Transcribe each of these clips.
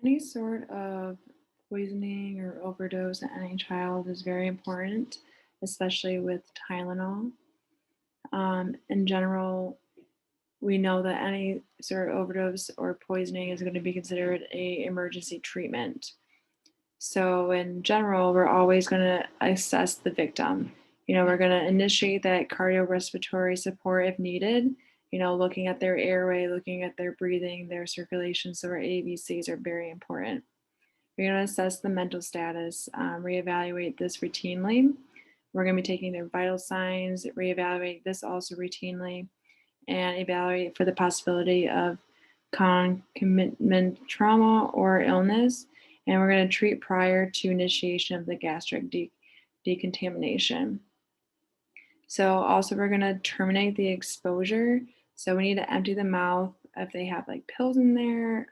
Any sort of poisoning or overdose in any child is very important, especially with Tylenol. In general, we know that any sort of overdose or poisoning is going to be considered a emergency treatment. So in general, we're always going to assess the victim. We're going to initiate that cardiorespiratory support if needed. Looking at their airway, looking at their breathing, their circulation. So our ABCs are very important. We're going to assess the mental status, reevaluate this routinely. We're going to be taking their vital signs, reevaluate this also routinely, and evaluate for the possibility of concomitant trauma or illness. And we're going to treat prior to initiation of the gastric decontamination. So also we're going to terminate the exposure. So we need to empty the mouth if they have like pills in there,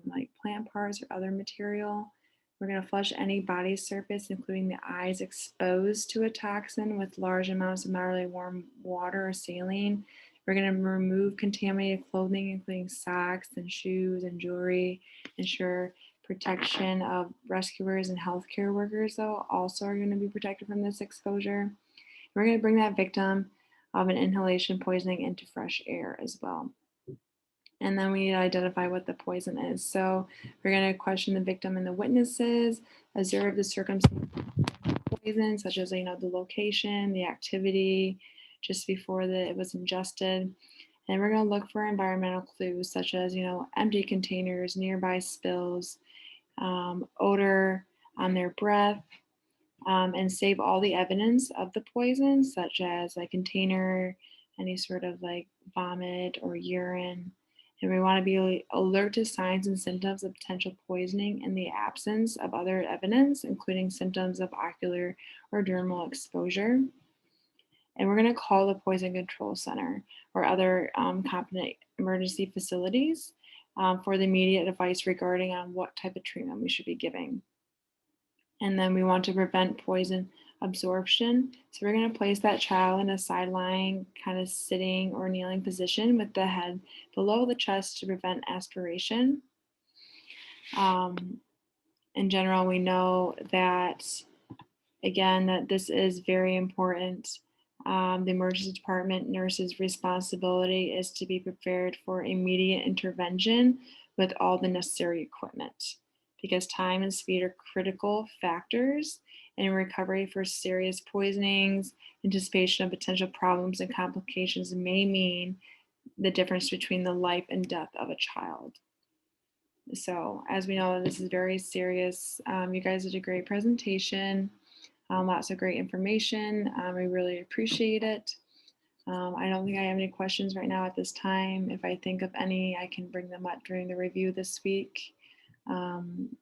like plant parts or other material. We're going to flush any body surface, including the eyes, exposed to a toxin with large amounts of moderately warm water or saline. We're going to remove contaminated clothing, including socks and shoes and jewelry. Ensure protection of rescuers and healthcare workers, though, also are going to be protected from this exposure. We're going to bring that victim of an inhalation poisoning into fresh air as well. And then we need to identify what the poison is. So we're going to question the victim and the witnesses, observe the circumstances of the poison, such as the location, the activity, just before it was ingested. And we're going to look for environmental clues, such as empty containers, nearby spills, odor on their breath, and save all the evidence of the poison, such as a container, any sort of like vomit or urine. And we want to be alert to signs and symptoms of potential poisoning in the absence of other evidence, including symptoms of ocular or dermal exposure. And we're going to call the Poison Control Center or other competent emergency facilities for the immediate advice regarding on what type of treatment we should be giving. And then we want to prevent poison absorption. So we're going to place that child in a sideline, kind of sitting or kneeling position with the head below the chest to prevent aspiration. In general, we know that, again, that this is very important. The emergency department nurse's responsibility is to be prepared for immediate intervention with all the necessary equipment, because time and speed are critical factors in recovery for serious poisonings. Anticipation of potential problems and complications may mean the difference between the life and death of a child. So as we know, this is very serious. You guys did a great presentation, lots of great information. We really appreciate it. I don't think I have any questions right now at this time. If I think of any, I can bring them up during the review this week.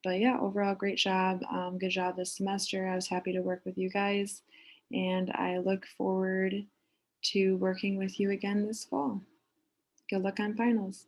But yeah, overall, great job. Good job this semester. I was happy to work with you guys, and I look forward to working with you again this fall. Good luck on finals.